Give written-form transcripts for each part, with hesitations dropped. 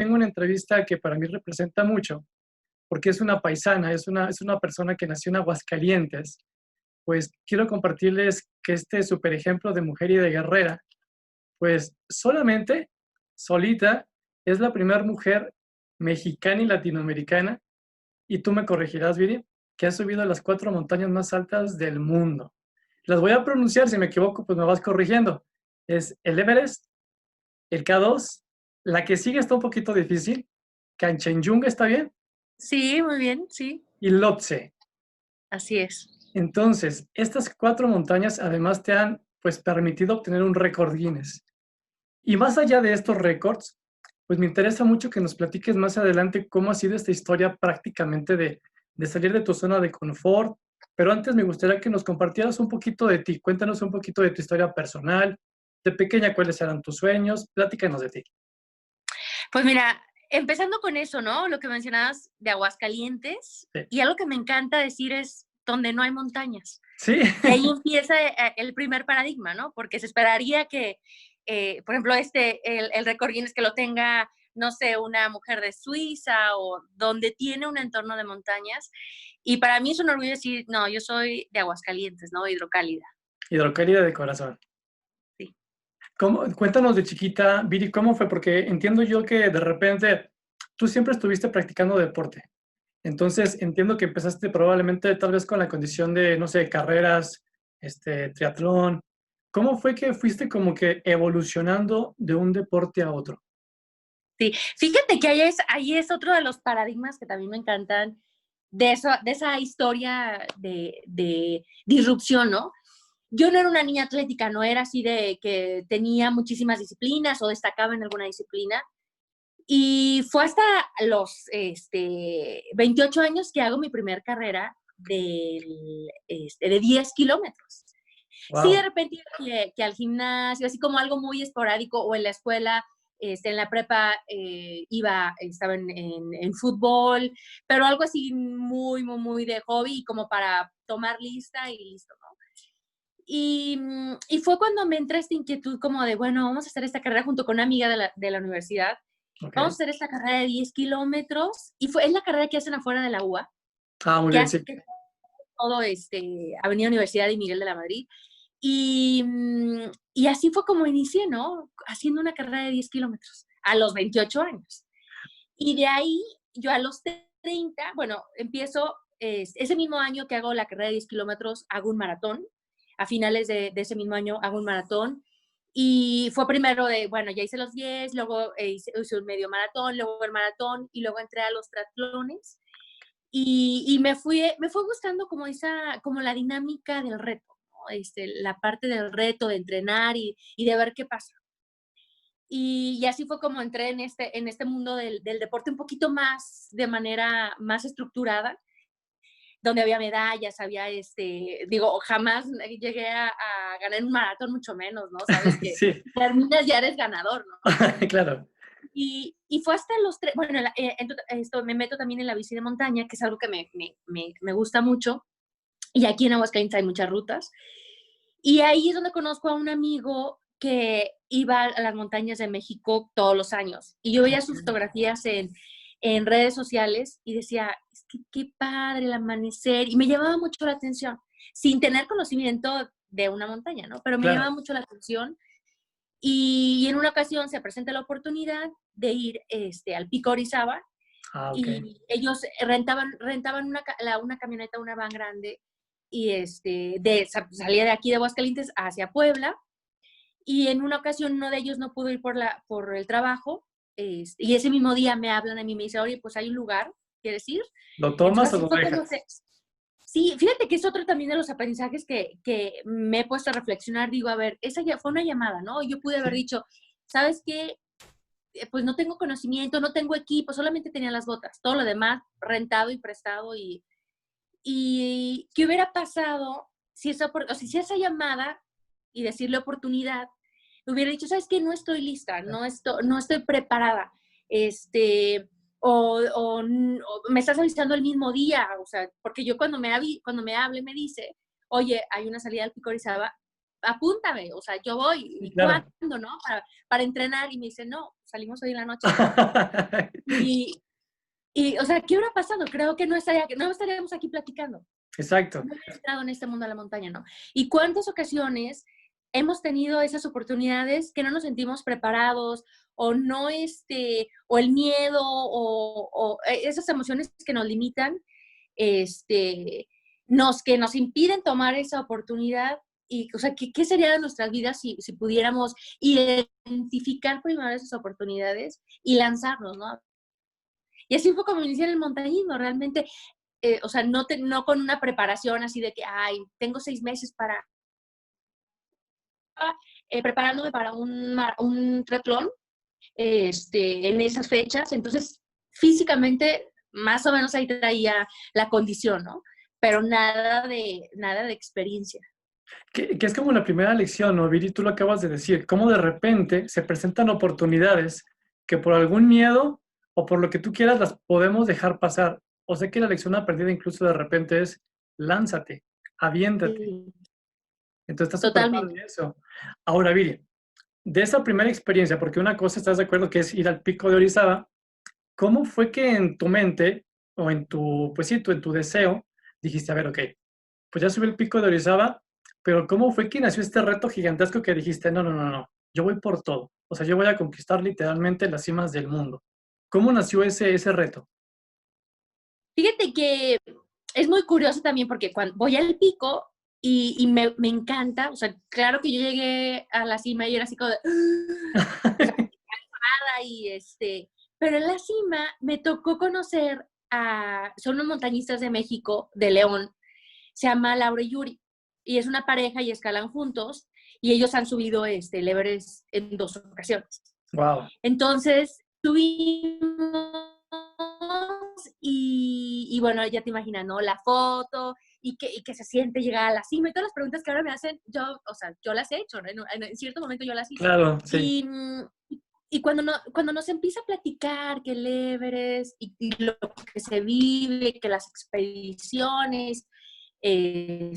tengo una entrevista que para mí representa mucho, porque es una paisana, es una persona que nació en Aguascalientes. Pues quiero compartirles que este super ejemplo de mujer y de guerrera, pues solamente, solita, es la primera mujer mexicana y latinoamericana, y tú me corregirás, Viri, que ha subido a las 4 montañas más altas del mundo. Las voy a pronunciar, si me equivoco, pues me vas corrigiendo. Es el Everest, el K2, la que sigue está un poquito difícil, Kanchenjunga está bien, Sí, muy bien, sí, y Lhotse. así es. Entonces, estas 4 montañas además te han pues permitido obtener un récord Guinness. Y más allá de estos récords, pues me interesa mucho que nos platiques más adelante cómo ha sido esta historia prácticamente de salir de tu zona de confort. Pero antes me gustaría que nos compartieras un poquito de ti. Cuéntanos un poquito de tu historia personal, de pequeña cuáles eran tus sueños, platícanos de ti. Pues mira, empezando con eso, ¿no? Lo que mencionabas de Aguascalientes, Sí. y algo que me encanta decir es donde no hay montañas. Sí. Y ahí empieza el primer paradigma, ¿no? Porque se esperaría que, por ejemplo, el récord Guinness que lo tenga, no sé, una mujer de Suiza o donde tiene un entorno de montañas. Y para mí es un orgullo decir, no, yo soy de Aguascalientes, ¿no? Hidrocálida. Hidrocálida de corazón. Sí. Cuéntanos de chiquita, Viri, ¿cómo fue? Porque entiendo yo que de repente tú siempre estuviste practicando deporte. Entonces entiendo que empezaste probablemente tal vez con la condición de, no sé, carreras, triatlón. ¿Cómo fue que fuiste como que evolucionando de un deporte a otro? Sí, fíjate que ahí es otro de los paradigmas que también me encantan de esa historia de disrupción, ¿no? Yo no era una niña atlética, no era así de que tenía muchísimas disciplinas o destacaba en alguna disciplina. Y fue hasta los 28 años que hago mi primer carrera de 10 kilómetros. Sí, de Wow. repente que al gimnasio, así como algo muy esporádico, o en la escuela, en la prepa estaba en fútbol, pero algo así muy, muy, muy de hobby, como para tomar lista y listo, ¿no? Y fue cuando me entró esta inquietud como de, bueno, vamos a hacer esta carrera junto con una amiga de la universidad. Ok. Vamos a hacer esta carrera de 10 kilómetros. Es la carrera que hacen afuera de la UA, Ah, muy que bien, hace sí. todo Avenida Universidad y Miguel de la Madrid. Y, y así fue como inicié, ¿no? Haciendo una carrera de 10 kilómetros a los 28 años. Y de ahí, yo a los 30, bueno, empiezo, ese mismo año que hago la carrera de 10 kilómetros, hago un maratón. A finales de ese mismo año hago un maratón. Y fue primero bueno, ya hice los 10, luego hice un medio maratón, luego el maratón, y luego entré a los triatlones. Y me fue gustando como la dinámica del reto, ¿no? La parte del reto, de entrenar y de ver qué pasa. Y así fue como entré en este mundo del deporte un poquito más, de manera más estructurada, donde había medallas, digo, jamás llegué a ganar un maratón, mucho menos, ¿no? Sabes que Sí, terminas ya eres ganador, ¿no? claro. Y fue hasta los tres, bueno, esto me meto también en la bici de montaña, que es algo que me gusta mucho, y aquí en Aguascalientes hay muchas rutas, y ahí es donde conozco a un amigo que iba a las montañas de México todos los años, y yo veía sus Ok. fotografías en redes sociales y decía, es que qué padre el amanecer, y me llamaba mucho la atención, sin tener conocimiento de una montaña, ¿no? Pero me llamaba Claro. mucho la atención, y en una ocasión se presenta la oportunidad de ir al Pico Orizaba, Ah, ok. y ellos rentaban una camioneta, una van grande, y salía de aquí de Aguascalientes hacia Puebla, y en una ocasión uno de ellos no pudo ir por el trabajo, y ese mismo día me hablan a mí y me dicen, oye, pues hay un lugar, ¿quieres ir? ¿Lo Entonces tomas o así lo fue como dejas? sí, fíjate que es otro también de los aprendizajes que me he puesto a reflexionar. Digo, a ver, esa ya fue una llamada, ¿no? Yo pude haber Sí. dicho, ¿sabes qué? Pues no tengo conocimiento, no tengo equipo, solamente tenía las botas, todo lo demás rentado y prestado. Y ¿qué hubiera pasado si esa llamada y decirle oportunidad, hubiera dicho, ¿sabes qué? No estoy lista, no estoy preparada, este, o me estás avisando el mismo día, o sea, porque yo cuando me hable me dice, oye, hay una salida al Pico Orizaba, apúntame, o sea, yo voy, Sí, ¿y claro. cuándo, no? Para entrenar, y me dice, no, salimos hoy en la noche. Y, o sea, ¿qué hubiera pasado? Creo que no estaríamos aquí platicando. Exacto. No hubiera entrado en este mundo de la montaña, ¿no? ¿Y cuántas ocasiones hemos tenido esas oportunidades que no nos sentimos preparados o no, o el miedo o esas emociones que nos limitan, que nos impiden tomar esa oportunidad? Y, o sea, ¿qué sería de nuestras vidas si pudiéramos identificar primero esas oportunidades y lanzarnos, ¿no? Y así fue como inicié en el montañismo, realmente, o sea, no con una preparación así de que, ay, tengo 6 meses para preparándome para un triatlón, en esas fechas. Entonces, físicamente, más o menos ahí traía la condición, ¿no? Pero nada de experiencia. Que es como la primera lección, ¿no, Viri? Tú lo acabas de decir, cómo de repente se presentan oportunidades que por algún miedo o por lo que tú quieras las podemos dejar pasar. O sea que la lección aprendida incluso de repente es lánzate, aviéntate. Sí, Entonces está súper totalmente. padre eso. Ahora, Viri, de esa primera experiencia, porque una cosa estás de acuerdo que es ir al pico de Orizaba, ¿cómo fue que en tu mente o en tu, pues sí, en tu deseo dijiste, a ver, ok, pues ya subí el pico de Orizaba, pero ¿cómo fue que nació este reto gigantesco que dijiste, no, no, no, no, yo voy por todo? O sea, yo voy a conquistar literalmente las cimas del mundo. ¿Cómo nació ese reto? Fíjate que es muy curioso también porque cuando voy al pico y me encanta, o sea, claro que yo llegué a la cima y era así como de, o sea, y pero en la cima me tocó conocer son unos montañistas de México, de León, se llama Laura y Yuri, y es una pareja y escalan juntos, y ellos han subido el Everest en 2 ocasiones. Wow. Entonces, subimos y bueno, ya te imaginas, ¿no? La foto y que se siente llegar a la cima y todas las preguntas que ahora me hacen, yo, o sea, yo las he hecho, ¿no? En cierto momento yo las hice. Claro, sí. Y, y cuando nos empieza a platicar que el Everest y lo que se vive, que las expediciones, me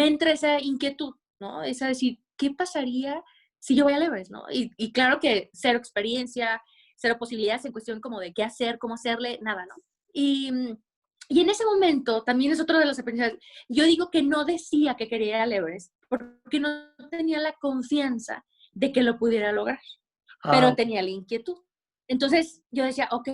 entra esa inquietud, ¿no? Esa decir, ¿qué pasaría si yo voy al Everest, ¿no? Y claro que cero experiencia, cero posibilidades en cuestión como de qué hacer, cómo hacerle, nada, ¿no? Y en ese momento también es otro de los aprendizajes. Yo digo que no decía que quería ir al Everest porque no tenía la confianza de que lo pudiera lograr, Ah, pero tenía la inquietud. Entonces yo decía, ok,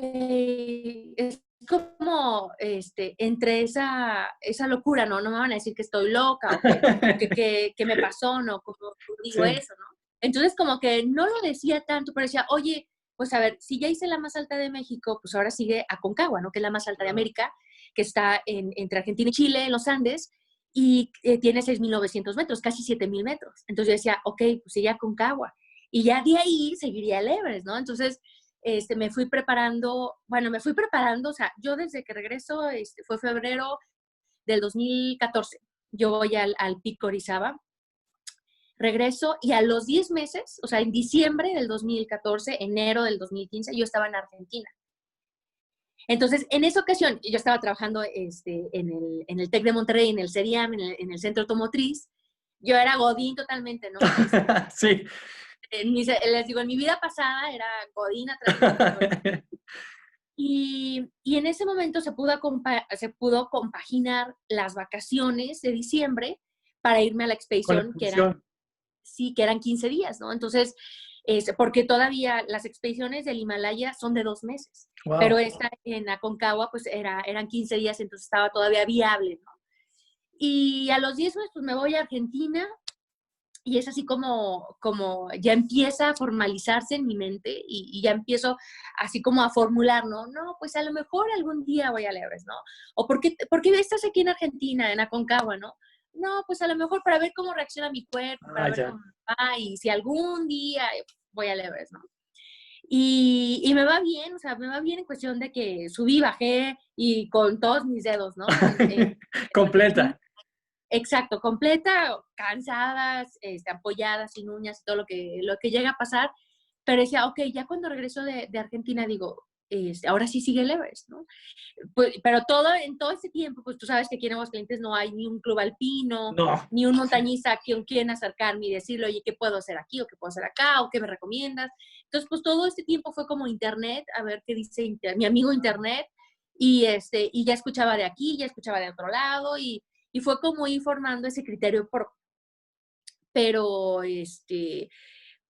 es como entre esa locura, ¿no? No me van a decir que estoy loca o que me pasó, ¿no? Como digo sí, eso, ¿no? Entonces como que no lo decía tanto, pero decía, oye, pues a ver, si ya hice la más alta de México, pues ahora sigue Aconcagua, ¿no? Que es la más alta de claro. América, que está entre Argentina y Chile, en los Andes, y tiene 6.900 metros, casi 7.000 metros. Entonces yo decía, ok, pues sigue Aconcagua. Y ya de ahí seguiría el Everest, ¿no? Entonces, me fui preparando, o sea, yo desde que regreso, fue febrero del 2014, yo voy al Pico Orizaba, regreso y a los 10 meses, o sea, en diciembre del 2014, enero del 2015, yo estaba en Argentina. Entonces, en esa ocasión, yo estaba trabajando en el TEC de Monterrey, en el CEDIAM, en el Centro Automotriz. Yo era godín totalmente, ¿no? Sí. Les digo, en mi vida pasada era godín atrás de una computadora. Y en ese momento se pudo compaginar las vacaciones de diciembre para irme a la Con la expedición, expedición. sí, que eran 15 días, ¿no? Entonces, porque todavía las expediciones del Himalaya son de 2 meses, pero Wow. esta en Aconcagua, pues eran 15 días, entonces estaba todavía viable, ¿no? Y a los 10 meses, pues me voy a Argentina y es así como ya empieza a formalizarse en mi mente y ya empiezo así como a formular, ¿no? No, pues a lo mejor algún día voy a Everest, ¿no? O ¿por qué estás aquí en Argentina, en Aconcagua, ¿no? No, pues a lo mejor para ver cómo reacciona mi cuerpo, Ah, para ver ya. cómo va y si algún día voy a Everest, ¿no? Y me va bien, o sea, me va bien en cuestión de que subí, bajé y con todos mis dedos, ¿no? Completa. Exacto, completa, cansadas, apoyadas, sin uñas y todo lo que llega a pasar. Pero decía, ok, ya cuando regreso de Argentina, digo, ahora sí sigue el Everest, ¿no? Pues, pero en todo ese tiempo, pues tú sabes que aquí en Aguascalientes no hay ni un club alpino, No. ni un montañista a quien acercarme y decirle, oye, ¿qué puedo hacer aquí o qué puedo hacer acá o qué me recomiendas? Entonces, pues todo este tiempo fue como internet, a ver qué dice mi amigo internet, y ya escuchaba de aquí, ya escuchaba de otro lado, y fue como ir formando ese criterio pero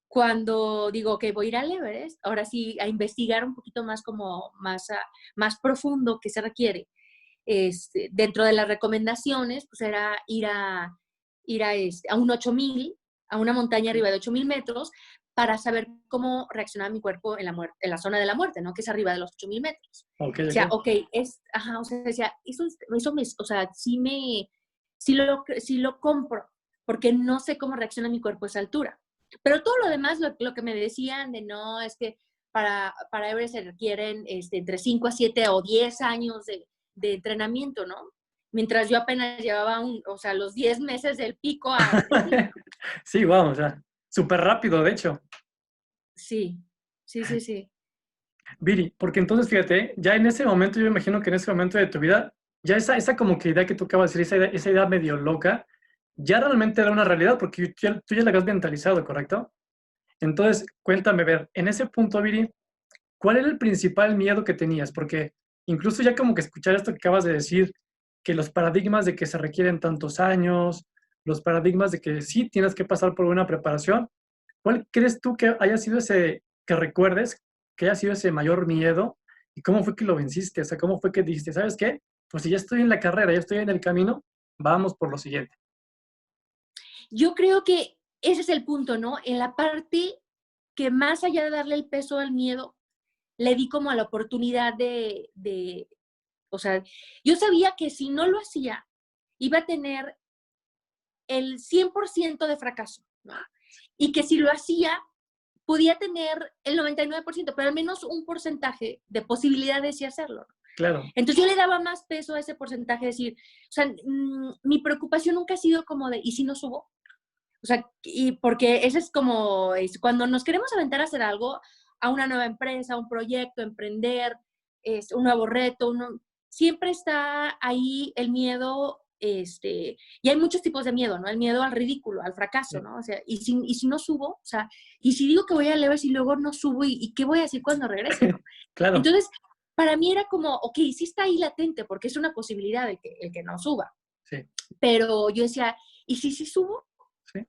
cuando digo que voy a ir al Everest, ahora sí a investigar un poquito más como más profundo que se requiere. Dentro de las recomendaciones, pues era ir a un 8000, a una montaña arriba de 8000 metros, para saber cómo reaccionaba mi cuerpo en la zona de la muerte, ¿no? Que es arriba de los 8000 metros. Ok, O sea, ok. ok, o sea, decía, o sea, sí lo compro, porque no sé cómo reacciona mi cuerpo a esa altura. Pero todo lo demás, lo que me decían de no, es que para Everest se requieren entre 5 a 7 o 10 años de entrenamiento, ¿no? Mientras yo apenas llevaba o sea, los 10 meses del pico a... Sí, vamos, o sea, súper rápido, de hecho. Sí, sí, sí, sí. Viri, porque entonces fíjate, ya en ese momento, yo me imagino que en ese momento de tu vida, ya esa como que idea que tú acabas de decir, esa idea medio loca, ya realmente era una realidad, porque tú ya la habías mentalizado, ¿correcto? Entonces, cuéntame, ver, en ese punto, Viri, ¿cuál era el principal miedo que tenías? Porque incluso ya como que escuchar esto que acabas de decir, que los paradigmas de que se requieren tantos años, los paradigmas de que sí tienes que pasar por una preparación, ¿cuál crees tú que haya sido ese, que recuerdes, que haya sido ese mayor miedo y cómo fue que lo venciste? O sea, ¿cómo fue que dijiste, ¿sabes qué? Pues si ya estoy en la carrera, ya estoy en el camino, vamos por lo siguiente. Yo creo que ese es el punto, ¿no? En la parte que más allá de darle el peso al miedo, le di como a la oportunidad o sea, yo sabía que si no lo hacía, iba a tener el 100% de fracaso, ¿no? Y que si lo hacía, podía tener el 99%, pero al menos un porcentaje de posibilidades de hacerlo. Claro, Entonces yo le daba más peso a ese porcentaje, decir, o sea, mi preocupación nunca ha sido como de, ¿y si no subo? O sea, y porque ese es como, cuando nos queremos aventar a hacer algo, a una nueva empresa, a un proyecto, emprender, un nuevo reto, siempre está ahí el miedo, y hay muchos tipos de miedo, ¿no? El miedo al ridículo, al fracaso, sí, ¿no? O sea, y si no subo, o sea, y si digo que voy a Everest y luego no subo, ¿y qué voy a decir cuando regrese, no? claro, Entonces, para mí era como, ok, sí está ahí latente, porque es una posibilidad el que no suba, sí, pero yo decía, ¿y si sí subo? sí,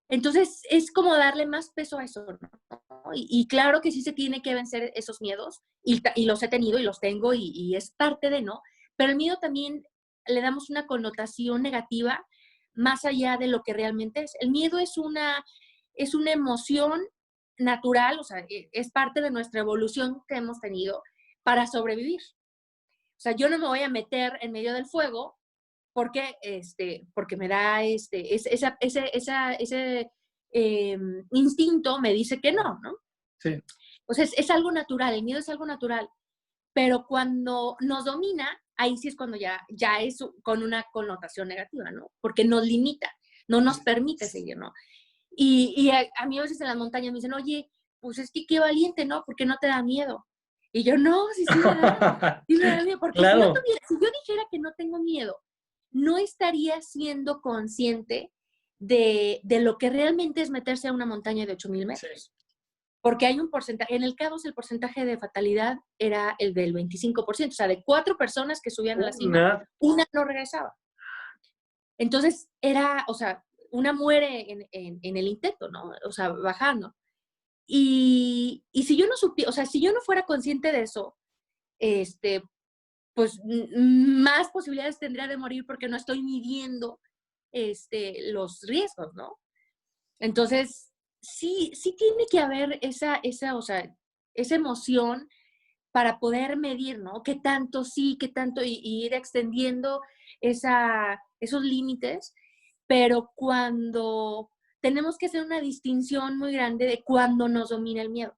Entonces, es como darle más peso a eso, ¿no? Y claro que sí se tiene que vencer esos miedos, y los he tenido y los tengo, y es parte de, ¿no? Pero el miedo también le damos una connotación negativa más allá de lo que realmente es. El miedo es una emoción natural, o sea, es parte de nuestra evolución que hemos tenido para sobrevivir. O sea, yo no me voy a meter en medio del fuego porque me da ese instinto me dice que no, ¿no? sí, O sea, es algo natural, el miedo es algo natural, pero cuando nos domina, ahí sí es cuando ya es con una connotación negativa, ¿no? Porque nos limita, no nos permite seguir, ¿no? Y a mí a veces en las montañas me dicen, oye, pues es que qué valiente, ¿no? ¿Por qué no te da miedo? Y yo, no, sí me da miedo, porque claro, si yo dijera que no tengo miedo, no estaría siendo consciente de lo que realmente es meterse a una montaña de 8000 sí, metros. Porque hay un porcentaje, en el K2 el porcentaje de fatalidad era el del 25%, o sea, de 4 personas que subían a la cima, una, una no regresaba. Entonces era, o sea, una muere en el intento, ¿no? O sea, bajando. Y si yo no supiera, o sea, si yo no fuera consciente de eso, este, pues más posibilidades tendría de morir porque no estoy midiendo los riesgos, ¿no? Entonces, sí tiene que haber o sea, esa emoción para poder medir, ¿no? Qué tanto sí, qué tanto, y ir extendiendo esos límites, pero cuando tenemos que hacer una distinción muy grande de cuándo nos domina el miedo,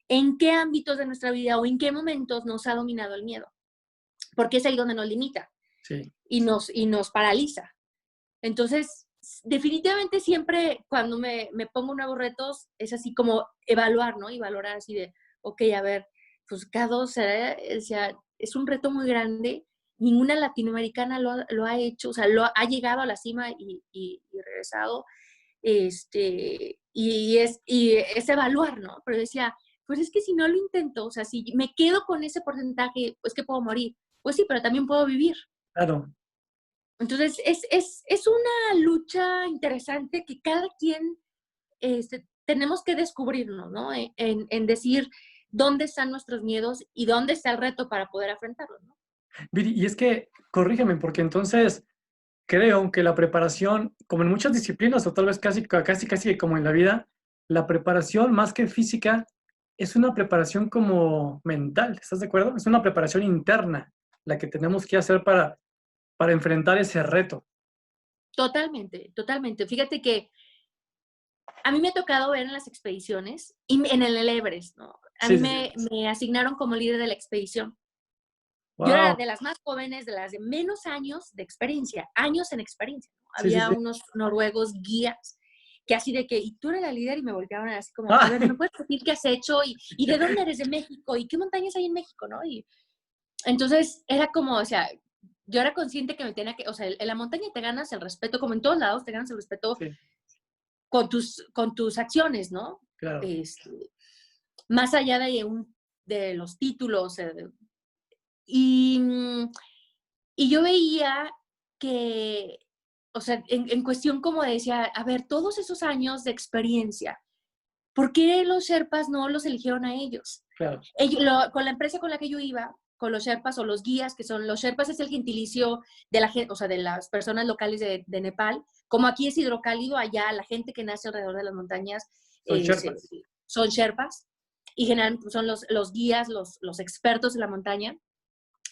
en qué ámbitos de nuestra vida o en qué momentos nos ha dominado el miedo, porque es ahí donde nos limita sí, y nos paraliza. Entonces, definitivamente siempre cuando me pongo nuevos retos es así como evaluar, ¿no? Y valorar así de, ok, a ver, pues K2 o sea, es un reto muy grande. Ninguna latinoamericana lo ha hecho, o sea, ha llegado a la cima y regresado. Y es evaluar, ¿no? Pero decía, pues es que si no lo intento, o sea, si me quedo con ese porcentaje, pues que puedo morir. Pues sí, pero también puedo vivir. Claro. Entonces, es una lucha interesante que cada quien tenemos que descubrirnos, ¿no? En decir dónde están nuestros miedos y dónde está el reto para poder afrontarlos, ¿no? Viri, y es que, corrígeme, porque entonces creo que la preparación, como en muchas disciplinas, o tal vez casi como en la vida, la preparación más que física es una preparación como mental, ¿estás de acuerdo? Es una preparación interna la que tenemos que hacer para enfrentar ese reto. Totalmente, totalmente. Fíjate que a mí me ha tocado ver en las expediciones, y en el Everest, ¿no? A Sí, mí sí, sí. me asignaron como líder de la expedición. Yo era Wow. de las más jóvenes, de las de menos años de experiencia, años en experiencia, ¿no? Sí, sí, Había sí. unos noruegos guías que así de que, y tú eres la líder, y me volteaban así como, a Ah, ver, ¿me puedes decir qué has hecho? ¿Y de dónde eres? ¿De México? ¿Y qué montañas hay en México? ¿No? Y entonces era como, o sea, yo era consciente que me tenía que, o sea, en la montaña te ganas el respeto, como en todos lados, te ganas el respeto sí, con tus acciones, ¿no? claro. Este, más allá de los títulos. Y, mm, y yo veía que, o sea, en cuestión como decía, a ver, todos esos años de experiencia, ¿por qué los Sherpas no los eligieron a ellos? Claro. Con la empresa con la que yo iba, con los Sherpas o los guías, que son los Sherpas, es el gentilicio de la gente, o sea, de las personas locales de Nepal. Como aquí es hidrocálido, allá la gente que nace alrededor de las montañas Son eh, Sherpas. son Sherpas, y generalmente son los guías, los expertos de la montaña.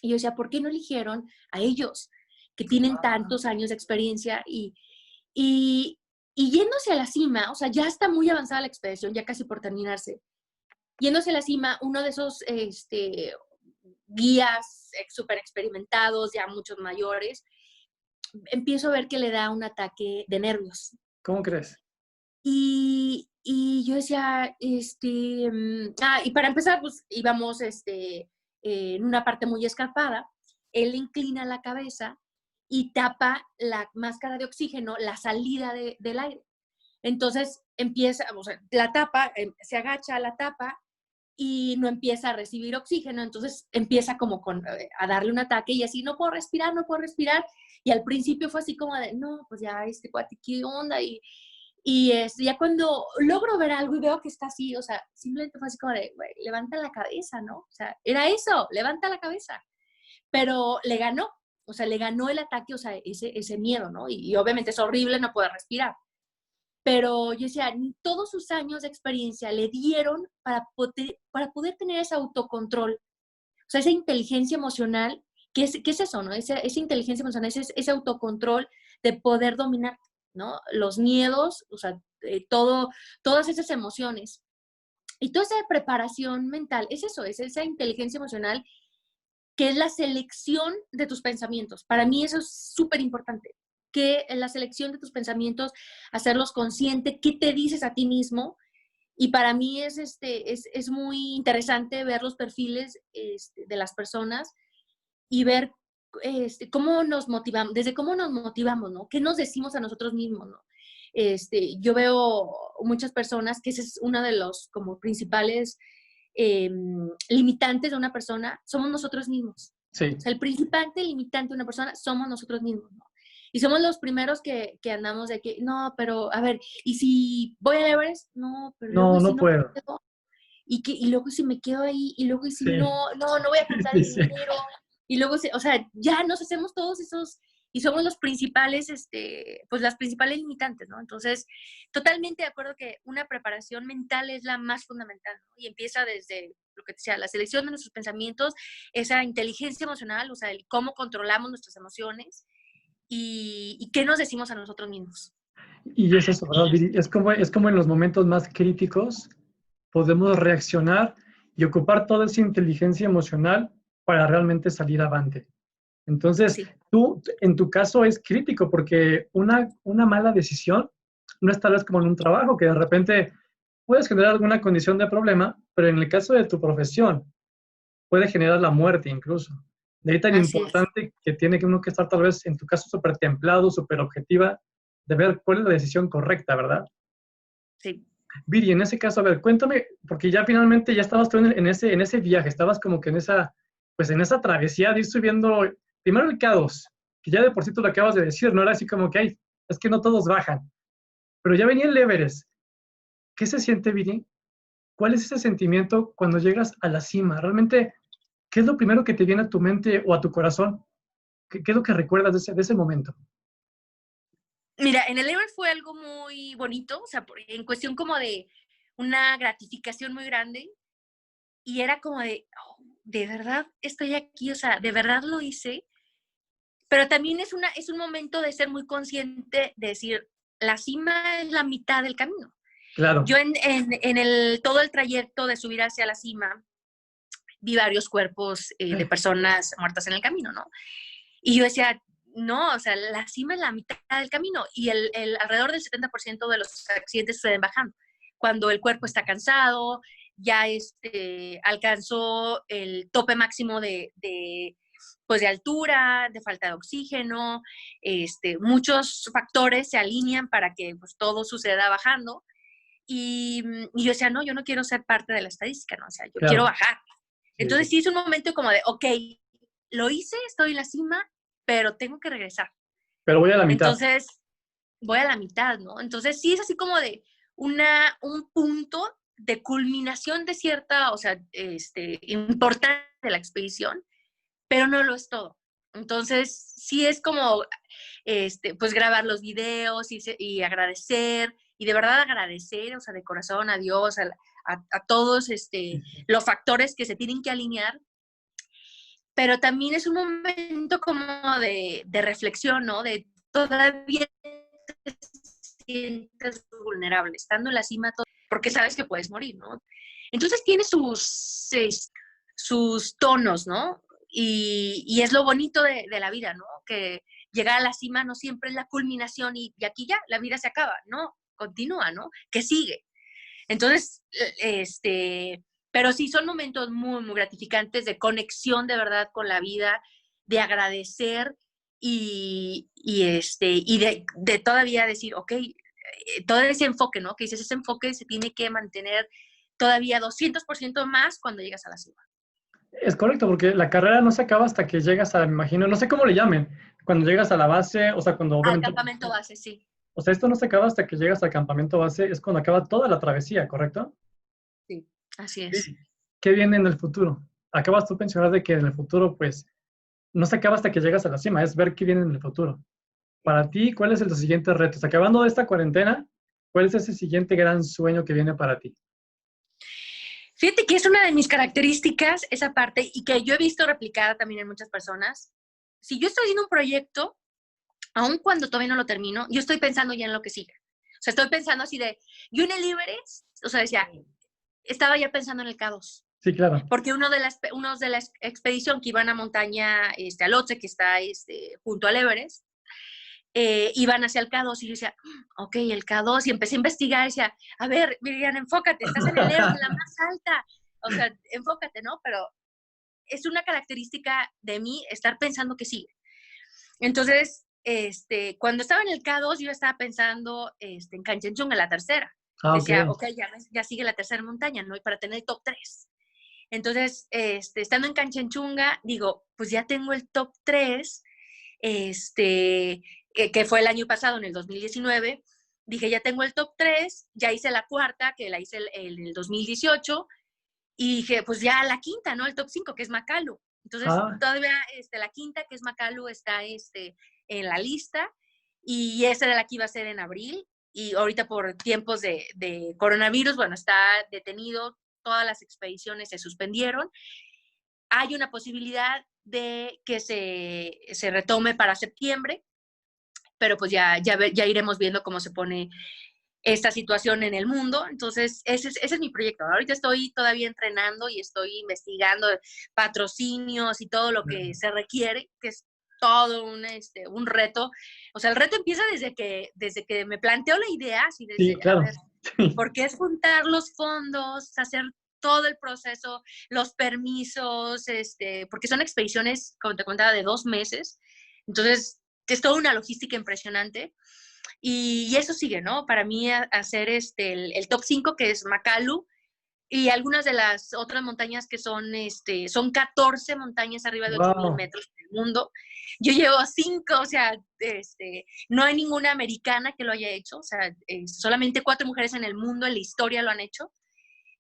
Y yo decía, ¿por qué no eligieron a ellos que tienen tantos años de experiencia y, y yéndose a la cima? O sea, ya está muy avanzada la expedición, ya casi por terminarse. Yéndose a la cima, uno de esos guías súper experimentados, ya muchos mayores, empiezo a ver que le da un ataque de nervios. ¿Cómo crees? Y yo decía, y para empezar, pues íbamos en una parte muy escarpada. Él inclina la cabeza y tapa la máscara de oxígeno, la salida del aire. Entonces empieza, o sea, la tapa, se agacha, la tapa y no empieza a recibir oxígeno. Entonces empieza como a darle un ataque y así, no puedo respirar, no puedo respirar. Y al principio fue así como de, no, pues ya, cuate, ¿qué onda? Y ya cuando logro ver algo y veo que está así, o sea, simplemente fue así como de, güey, levanta la cabeza, ¿no? O sea, era eso, levanta la cabeza. Pero le ganó, o sea, le ganó el ataque, o sea, ese miedo, ¿no? Y obviamente es horrible no poder respirar. Pero yo decía, todos sus años de experiencia le dieron para poder tener ese autocontrol, o sea, esa inteligencia emocional. ¿Qué es eso, no? Esa inteligencia emocional, ese autocontrol de poder dominar, ¿no? Los miedos, o sea, todas esas emociones. Y toda esa preparación mental, es eso, es esa inteligencia emocional, que es la selección de tus pensamientos. Para mí eso es súper importante, que en la selección de tus pensamientos, hacerlos consciente, qué te dices a ti mismo. Y para mí es muy interesante ver los perfiles de las personas y ver cómo nos motivamos, desde cómo nos motivamos, ¿no? ¿Qué nos decimos a nosotros mismos, ¿no? Yo veo muchas personas que ese es uno de los como principales eh, limitantes de una persona, somos nosotros mismos. Sí. O sea, el principal limitante de una persona somos nosotros mismos, ¿no? Y somos los primeros que andamos de que, no, pero a ver, ¿y si voy a Everest? No, pero luego, No, ¿y si no no puedo. puedo? Y luego si me quedo ahí, y luego y si Sí, no voy a juntar sí, el sí. dinero, y luego, o sea, ya nos hacemos todos esos, y somos los principales, pues las principales limitantes, ¿no? Entonces, totalmente de acuerdo que una preparación mental es la más fundamental, ¿no? Y empieza desde lo que te decía, la selección de nuestros pensamientos, esa inteligencia emocional, o sea, el cómo controlamos nuestras emociones y qué nos decimos a nosotros mismos. Y es eso, ¿verdad, Viri? Es como en los momentos más críticos podemos reaccionar y ocupar toda esa inteligencia emocional para realmente salir avante. Entonces, Sí. tú, en tu caso es crítico porque una mala decisión no es tal vez como en un trabajo que de repente puedes generar alguna condición de problema, pero en el caso de tu profesión, puede generar la muerte incluso. De ahí tan Así es. importante que tiene que uno que estar tal vez, en tu caso, súper templado, súper objetiva, de ver cuál es la decisión correcta, ¿verdad? Sí. Viri, en ese caso, a ver, cuéntame, porque ya finalmente ya estabas tú en ese viaje, estabas como que en esa, pues en esa travesía de ir subiendo, primero el K2, que ya de por sí tú lo acabas de decir, no era así como que, ay, es que no todos bajan, pero ya venía el Everest. ¿Qué se siente, Viri? ¿Cuál es ese sentimiento cuando llegas a la cima? Realmente, ¿qué es lo primero que te viene a tu mente o a tu corazón? ¿Qué es lo que recuerdas de ese momento? Mira, en el Everest fue algo muy bonito, o sea, en cuestión como de una gratificación muy grande, y era como de, oh, de verdad estoy aquí, o sea, de verdad lo hice, pero también es un momento de ser muy consciente, de decir, la cima es la mitad del camino. Claro, Yo todo el trayecto de subir hacia la cima, vi varios cuerpos de personas muertas en el camino, ¿no? Y yo decía, no, o sea, la cima es la mitad del camino y alrededor del 70% de los accidentes suceden bajando. Cuando el cuerpo está cansado, ya alcanzó el tope máximo pues de altura, de falta de oxígeno, muchos factores se alinean para que pues, todo suceda bajando. Y yo decía, no, yo no quiero ser parte de la estadística, ¿no? O sea, yo quiero claro. bajar. Sí, Entonces sí, sí es un momento como de, ok, lo hice, estoy en la cima, pero tengo que regresar. pero voy a la mitad. Entonces voy a la mitad, ¿no? Entonces sí es así como de un punto de culminación de cierta, o sea, importante de la expedición, pero no lo es todo. Entonces sí es como, pues grabar los videos y agradecer, y de verdad agradecer, o sea, de corazón a Dios, a todos Sí, sí. los factores que se tienen que alinear, pero también es un momento como de reflexión, ¿no? De todavía te sientes vulnerable, estando en la cima, porque sabes que puedes morir, ¿no? Entonces tiene sus tonos, ¿no? Y es lo bonito de la vida, ¿no? Que llegar a la cima no siempre es la culminación y aquí ya, la vida se acaba, ¿no? Continúa, ¿no? Que sigue. Entonces, pero sí son momentos muy, muy gratificantes de conexión de verdad con la vida, de agradecer y de todavía decir, ok, todo ese enfoque, ¿no? Que dices, ese enfoque se tiene que mantener todavía 200% más cuando llegas a la cima. Es correcto, porque la carrera no se acaba hasta que llegas a, me imagino, no sé cómo le llamen, cuando llegas a la base, o sea, cuando Al obviamente, campamento base, sí. o sea, esto no se acaba hasta que llegas al campamento base, es cuando acaba toda la travesía, ¿correcto? Sí, así es. Sí. ¿Qué viene en el futuro? Acabas tú de mencionar de que en el futuro, pues, no se acaba hasta que llegas a la cima, es ver qué viene en el futuro. Para ti, ¿cuál es el siguiente reto? Acabando esta cuarentena, ¿cuál es ese siguiente gran sueño que viene para ti? Fíjate que es una de mis características, esa parte, y que yo he visto replicada también en muchas personas. Si yo estoy haciendo un proyecto, aun cuando todavía no lo termino, yo estoy pensando ya en lo que sigue. O sea, estoy pensando así de, yo en el Everest, o sea, decía, estaba ya pensando en el K2, Sí, claro. porque unos de la expedición que iban a montaña, al Lhotse, que está junto al Everest, iban hacia el K2 y yo decía, ok, el K2, y empecé a investigar y decía, a ver, Miriam, enfócate, estás en el Everest, en la más alta, o sea, enfócate, ¿no? Pero es una característica de mí estar pensando que sigue. Entonces, cuando estaba en el K2, yo estaba pensando en Kanchenjunga, en la tercera. Ah, ok. Decía, ok, ya sigue la tercera montaña, ¿no? Y para tener el top 3. Entonces, estando en Kanchenjunga, digo, pues ya tengo el top 3, que fue el año pasado, en el 2019. Dije, ya tengo el top 3, ya hice la cuarta, que la hice en el 2018, y dije, pues ya la quinta, ¿no? El top 5, que es Makalu. Entonces, Ah, todavía la quinta, que es Makalu, está en la lista, y esa era la que iba a ser en abril, y ahorita por tiempos de coronavirus, bueno, está detenido, todas las expediciones se suspendieron. Hay una posibilidad de que se retome para septiembre, pero pues ya iremos viendo cómo se pone esta situación en el mundo. Entonces, ese es mi proyecto. Ahorita estoy todavía entrenando y estoy investigando patrocinios y todo lo que se requiere, que es todo un reto. O sea, el reto empieza desde que me planteo la idea, así sí, desde, a claro. ver, porque es juntar los fondos, hacer todo el proceso, los permisos, porque son expediciones, como te contaba, de 2 meses. Entonces, es toda una logística impresionante. Y eso sigue, ¿no? Para mí hacer el top 5, que es Makalu, y algunas de las otras montañas que son 14 montañas arriba de 8,000 Wow. metros del mundo. Yo llevo 5, o sea, no hay ninguna americana que lo haya hecho, o sea, solamente 4 mujeres en el mundo, en la historia lo han hecho.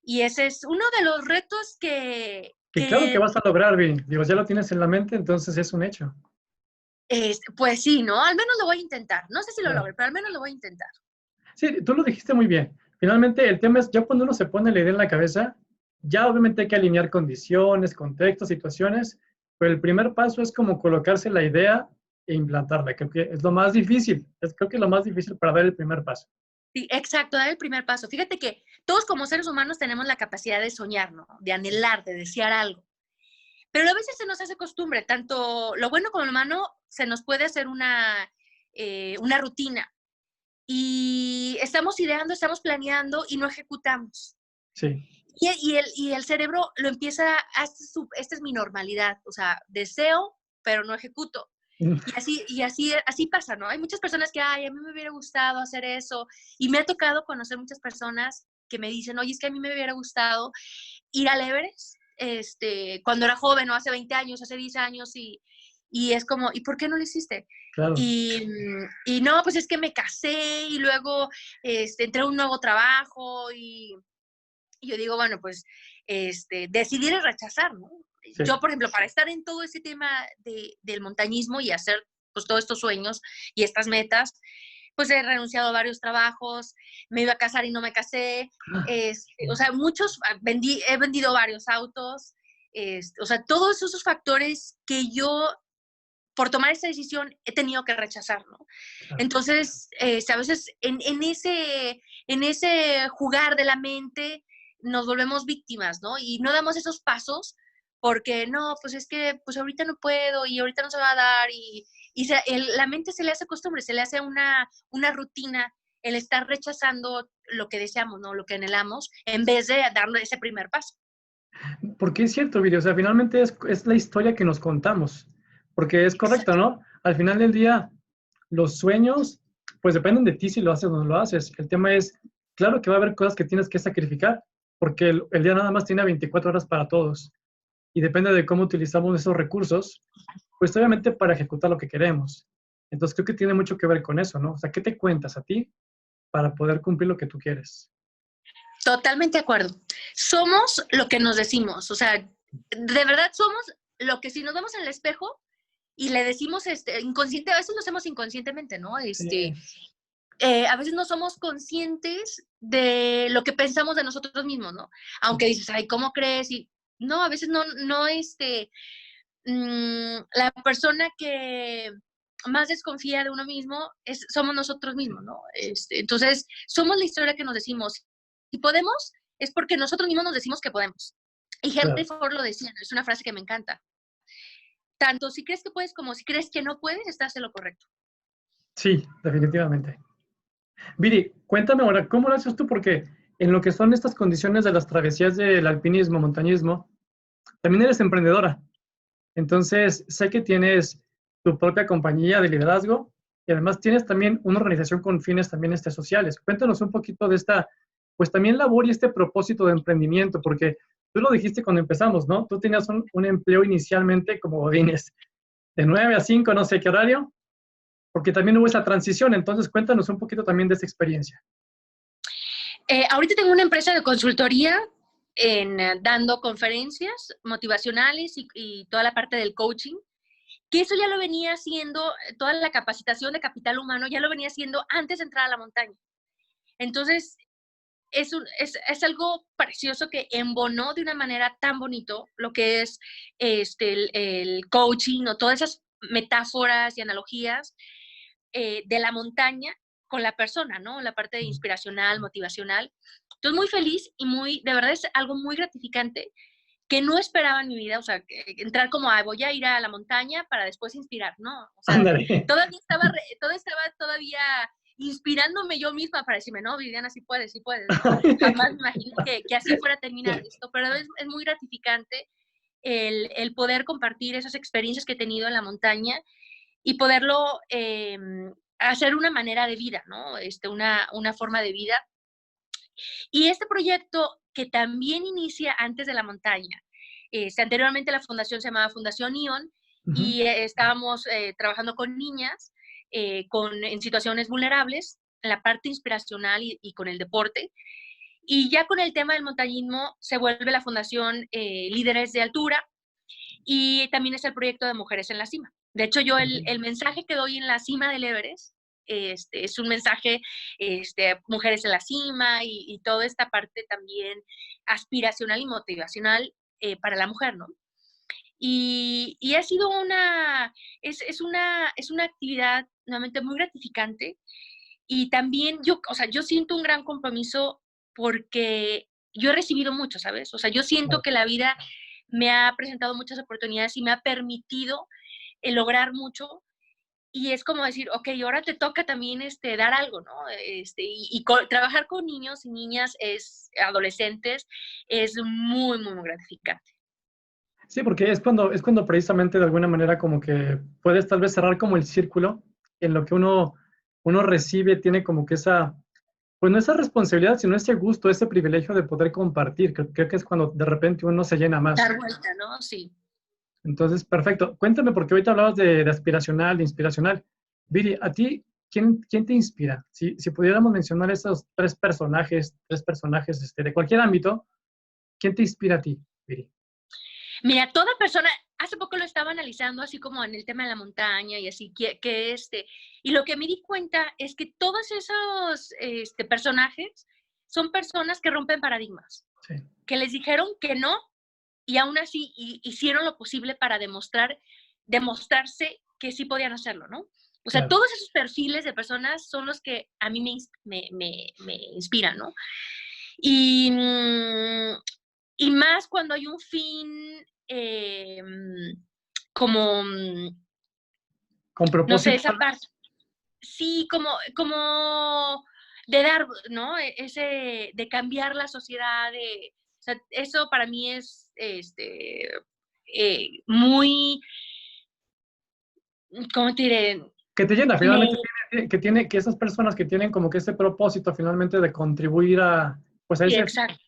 Y ese es uno de los retos Que claro que vas a lograr, Viri. Digo, ya lo tienes en la mente, entonces es un hecho. pues sí, ¿no? Al menos lo voy a intentar. No sé si lo Claro. logro, pero al menos lo voy a intentar. Sí, tú lo dijiste muy bien. Finalmente, el tema es, ya cuando uno se pone la idea en la cabeza, ya obviamente hay que alinear condiciones, contextos, situaciones, pero el primer paso es como colocarse la idea e implantarla. Creo que es lo más difícil. Creo que es lo más difícil para dar el primer paso. Sí, exacto, dar el primer paso. Fíjate que todos como seres humanos tenemos la capacidad de soñar, ¿no? De anhelar, de desear algo. Pero a veces se nos hace costumbre, tanto lo bueno como lo malo, se nos puede hacer una rutina. Y estamos ideando, estamos planeando y no ejecutamos. Sí. Y el cerebro lo empieza, esta es mi normalidad, o sea, deseo, pero no ejecuto. Y así pasa, ¿no? Hay muchas personas que, ay, a mí me hubiera gustado hacer eso. Y me ha tocado conocer muchas personas que me dicen, oye, es que a mí me hubiera gustado ir al Everest, cuando era joven, o hace 20 años, hace 10 años, y es como, ¿y por qué no lo hiciste? Claro. Y no, pues es que me casé y luego entré a un nuevo trabajo y yo digo, bueno, pues decidir es rechazar, ¿no? Sí. Yo, por ejemplo, para estar en todo ese tema del montañismo y hacer pues todos estos sueños y estas metas, pues he renunciado a varios trabajos, me iba a casar y no me casé, o sea, he vendido varios autos, o sea, todos esos factores que yo, por tomar esa decisión, he tenido que rechazar, ¿no? Claro. Entonces, a veces en ese jugar de la mente nos volvemos víctimas, ¿no? Y no damos esos pasos porque, no, pues es que pues ahorita no puedo y ahorita no se va a dar la mente se le hace costumbre, se le hace una rutina el estar rechazando lo que deseamos, ¿no? Lo que anhelamos, en vez de darle ese primer paso. Porque es cierto, Viri, o sea, finalmente es la historia que nos contamos, porque es correcto, Exacto. ¿no? Al final del día, los sueños, pues dependen de ti si lo haces o no lo haces. El tema es, claro que va a haber cosas que tienes que sacrificar, porque el día nada más tiene 24 horas para todos, y depende de cómo utilizamos esos recursos, pues obviamente para ejecutar lo que queremos. Entonces creo que tiene mucho que ver con eso, ¿no? O sea, ¿qué te cuentas a ti para poder cumplir lo que tú quieres? Totalmente de acuerdo. Somos lo que nos decimos, o sea, de verdad somos lo que si nos vemos en el espejo y le decimos inconsciente, a veces lo hacemos inconscientemente, ¿no? Sí, A veces no somos conscientes de lo que pensamos de nosotros mismos, ¿no? Aunque dices, ay, ¿cómo crees? Y no, a veces no, la persona que más desconfía de uno mismo somos nosotros mismos, ¿no? Entonces, somos la historia que nos decimos. Si podemos, es porque nosotros mismos nos decimos que podemos. Y Henry claro. Ford lo decía, ¿no? Es una frase que me encanta. Tanto si crees que puedes como si crees que no puedes, estás en lo correcto. Sí, definitivamente. Viri, cuéntame ahora, ¿cómo lo haces tú? Porque en lo que son estas condiciones de las travesías del alpinismo, montañismo, también eres emprendedora. Entonces, sé que tienes tu propia compañía de liderazgo y además tienes también una organización con fines también sociales. Cuéntanos un poquito de esta, pues también labor y este propósito de emprendimiento, porque tú lo dijiste cuando empezamos, ¿no? Tú tenías un empleo inicialmente como godines, de 9 a 5, no sé qué horario, porque también hubo esa transición. Entonces, cuéntanos un poquito también de esa experiencia. Ahorita tengo una empresa de consultoría dando conferencias motivacionales y toda la parte del coaching, que eso ya lo venía haciendo, toda la capacitación de capital humano ya lo venía haciendo antes de entrar a la montaña. Entonces, es algo precioso que embonó de una manera tan bonito lo que es el coaching o todas esas metáforas y analogías de la montaña con la persona, ¿no? La parte inspiracional, motivacional. Entonces, muy feliz y de verdad es algo muy gratificante que no esperaba en mi vida, o sea, entrar como, voy a ir a la montaña para después inspirar, ¿no? O sea, Ándale. todavía estaba inspirándome yo misma para decirme, no, Viviana, sí puedes, ¿no? Jamás me imaginé que así fuera a terminar esto, pero es muy gratificante el poder compartir esas experiencias que he tenido en la montaña y poderlo hacer una manera de vida, ¿no? Una forma de vida. Y este proyecto que también inicia antes de la montaña, anteriormente la fundación se llamaba Fundación ION y estábamos trabajando con niñas en situaciones vulnerables, en la parte inspiracional y con el deporte. Y ya con el tema del montañismo se vuelve la Fundación Líderes de Altura y también es el proyecto de Mujeres en la Cima. De hecho, yo el mensaje que doy en la cima del Everest es un mensaje, mujeres en la cima y toda esta parte también aspiracional y motivacional para la mujer, ¿no? Y ha sido es una actividad nuevamente muy gratificante y también o sea, yo siento un gran compromiso porque yo he recibido mucho, ¿sabes? O sea, yo siento que la vida me ha presentado muchas oportunidades y me ha permitido lograr mucho. Y es como decir, ok, ahora te toca también dar algo, ¿no? Trabajar con niños y niñas, adolescentes, es muy, muy, muy gratificante. Sí, porque es cuando precisamente de alguna manera como que puedes tal vez cerrar como el círculo en lo que uno recibe, tiene como que esa, pues no esa responsabilidad, sino ese gusto, ese privilegio de poder compartir. Creo que es cuando de repente uno se llena más. Dar vuelta, ¿no? Sí. Entonces, perfecto. Cuéntame, porque ahorita hablabas de aspiracional, de inspiracional. Viri, ¿a ti quién te inspira? Si pudiéramos mencionar esos tres personajes de cualquier ámbito, ¿quién te inspira a ti, Viri? Mira, toda persona, hace poco lo estaba analizando, así como en el tema de la montaña y así, y lo que me di cuenta es que todos esos personajes son personas que rompen paradigmas, Sí, que les dijeron que no y aún así hicieron lo posible para demostrarse que sí podían hacerlo, ¿no? O sea, claro. todos esos perfiles de personas son los que a mí me inspiran, ¿no? Y, y más cuando hay un fin como, Con no sé, propósito, esa tal parte, vez. sí, como de dar, ¿no? De cambiar la sociedad, o sea, eso para mí es muy, ¿cómo te diré? Que te llena, Me, finalmente que esas personas que tienen como que ese propósito finalmente de contribuir pues a sí, ese fin, exacto.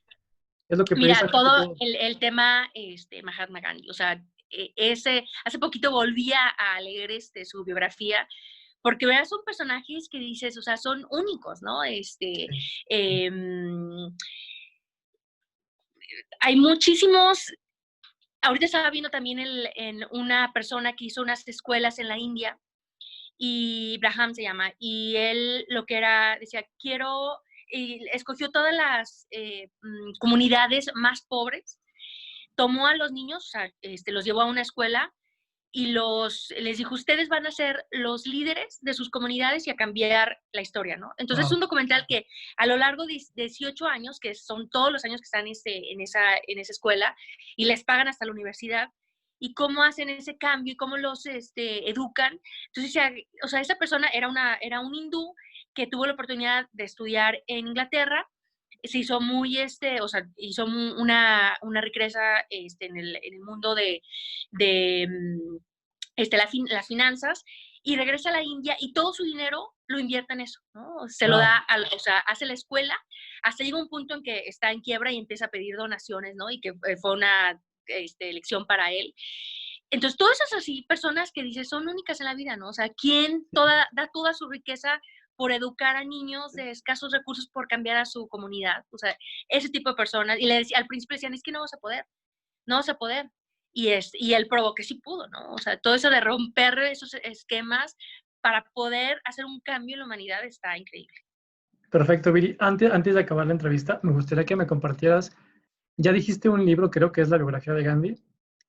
es lo que Mira, precisamente todo todo. el tema Mahatma Gandhi, o sea, hace poquito volví a leer su biografía, porque ¿verdad? Son personajes que dices, o sea, son únicos, ¿no? Sí. Em, hay muchísimos, ahorita estaba viendo también en una persona que hizo unas escuelas en la India, y Braham se llama, y él lo que era, decía, y escogió todas las comunidades más pobres, tomó a los niños, o sea, los llevó a una escuela y les dijo, ustedes van a ser los líderes de sus comunidades y a cambiar la historia, ¿no? Entonces es Wow. un documental que a lo largo de 18 años, que son todos los años que están en esa escuela, y les pagan hasta la universidad, y cómo hacen ese cambio y cómo los educan. Entonces, o sea, esa persona era un hindú que tuvo la oportunidad de estudiar en Inglaterra, se hizo muy, o sea, hizo una riqueza en el mundo de las finanzas, y regresa a la India y todo su dinero lo invierte en eso, ¿no? Se lo Wow. da, o sea, hace la escuela, hasta llega un punto en que está en quiebra y empieza a pedir donaciones, ¿no? Y que fue una elección para él. Entonces, todas esas así personas que dices son únicas en la vida, ¿no? O sea, ¿quién da toda su riqueza por educar a niños de escasos recursos por cambiar a su comunidad? O sea, ese tipo de personas. Y al principio decían, es que no vas a poder, no vas a poder. Y él probó que sí pudo, ¿no? O sea, todo eso de romper esos esquemas para poder hacer un cambio en la humanidad está increíble. Perfecto, Viri. Antes de acabar la entrevista, me gustaría que me compartieras, ya dijiste un libro, creo que es la biografía de Gandhi.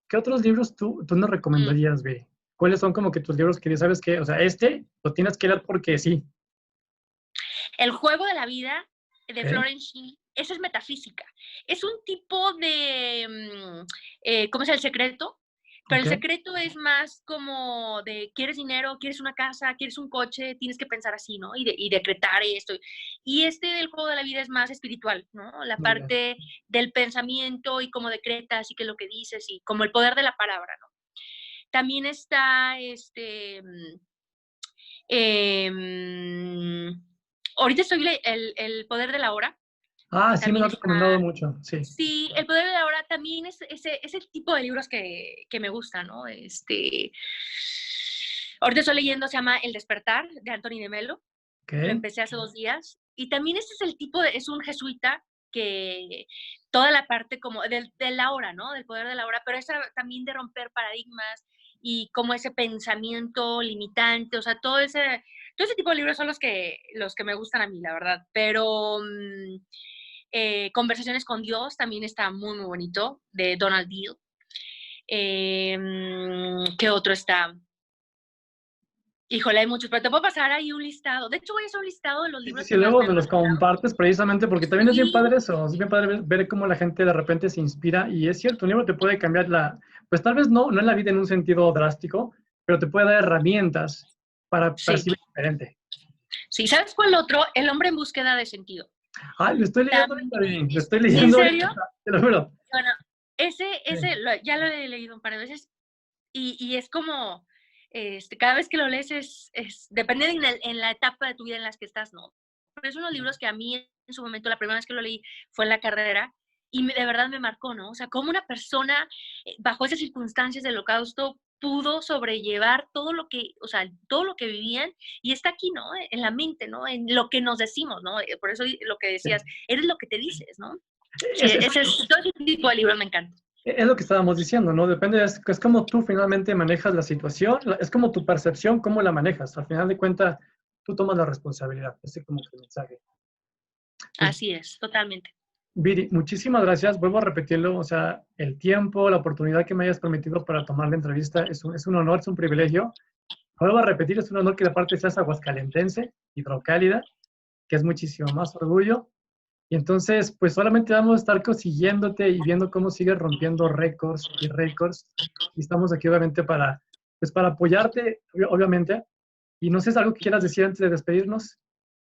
¿Qué otros libros tú nos Mm. recomendarías, Viri? ¿Cuáles son como que tus libros que sabes que, o sea, lo tienes que leer porque sí? El juego de la vida de ¿Ok? Florence Shih, esa es metafísica. Es un tipo de, ¿cómo es el secreto? Pero Ok, El Secreto es más como de, quieres dinero, quieres una casa, quieres un coche, tienes que pensar así, ¿no? Y decretar esto. Y este del juego de la vida es más espiritual, ¿no? La muy bien. parte del pensamiento y cómo decretas y qué es lo que dices y como el poder de la palabra, ¿no? También está em, ahorita estoy el poder de la hora, Ah, que sí, me lo también han recomendado está. mucho, sí. Sí, el poder de la hora también es el tipo de libros que me gusta, ¿no? Ahorita estoy leyendo, se llama El despertar, de Anthony de Melo. Ok, Lo empecé hace 2 días. Y también este es el tipo es un jesuita que toda la parte como de la hora, ¿no? Del poder de la hora, pero esa también de romper paradigmas y como ese pensamiento limitante, o sea, todo ese tipo de libros son los que me gustan a mí, la verdad. Pero Conversaciones con Dios también está muy, muy bonito, de Donald Deal. ¿Qué otro está? Híjole, hay muchos, pero te puedo pasar ahí un listado. De hecho, voy a hacer un listado de los sí, sí, libros sí, que más luego me me han los marcado. compartes precisamente porque también es bien Sí, padre eso, es bien padre ver cómo la gente de repente se inspira y es cierto, un libro te puede cambiar pues tal vez no en la vida en un sentido drástico, pero te puede dar herramientas para sí, percibir diferente. sí. ¿Sabes cuál otro? El hombre en búsqueda de sentido. Ah, lo estoy leyendo ahorita, También, Vini, lo estoy ¿en leyendo ahorita, serio? te lo juro. Bueno, ese Sí. ya lo he leído un par de veces y es como, cada vez que lo lees depende en la etapa de tu vida en las que estás, ¿no? Pero es unos libros que a mí en su momento, la primera vez que lo leí fue en la carrera y de verdad me marcó, ¿no? O sea, cómo una persona bajo esas circunstancias del holocausto pudo sobrellevar todo lo que, o sea, todo lo que vivían y está aquí, ¿no? En la mente, ¿no? En lo que nos decimos, ¿no? Por eso lo que decías, eres lo que te dices, ¿no? Sí, todo ese tipo de libros me encanta. Es lo que estábamos diciendo, ¿no? Depende, es como tú finalmente manejas la situación, es como tu percepción, cómo la manejas. Al final de cuentas, tú tomas la responsabilidad. Ese es como que el mensaje. Pues, Así es, totalmente. Viri, muchísimas gracias. Vuelvo a repetirlo, o sea, el tiempo, la oportunidad que me hayas permitido para tomar la entrevista es un honor, es un privilegio. Vuelvo a repetir, es un honor que de parte seas aguascalentense, hidrocálida, que es muchísimo más orgullo. Y entonces, pues solamente vamos a estar siguiéndote y viendo cómo sigues rompiendo récords y récords. Y estamos aquí obviamente pues para apoyarte, obviamente. Y no sé, ¿es algo que quieras decir antes de despedirnos?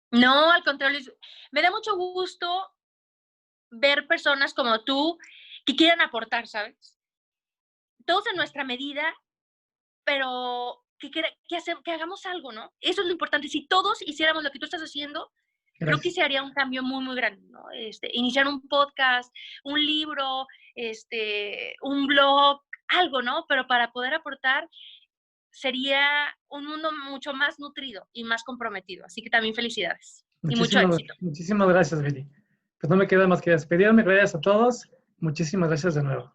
No, al contrario, me da mucho gusto ver personas como tú que quieran aportar, ¿sabes? Todos en nuestra medida, pero que hagamos algo, ¿no? Eso es lo importante. Si todos hiciéramos lo que tú estás haciendo, creo que Gracias. se haría un cambio muy, muy grande, ¿no? Iniciar un podcast, un libro, un blog, algo, ¿no? Pero para poder aportar sería un mundo mucho más nutrido y más comprometido. Así que también felicidades y mucho Muchísimas, éxito. muchísimas gracias, Viri. Pues no me queda más que despedirme. Gracias a todos. Muchísimas gracias de nuevo.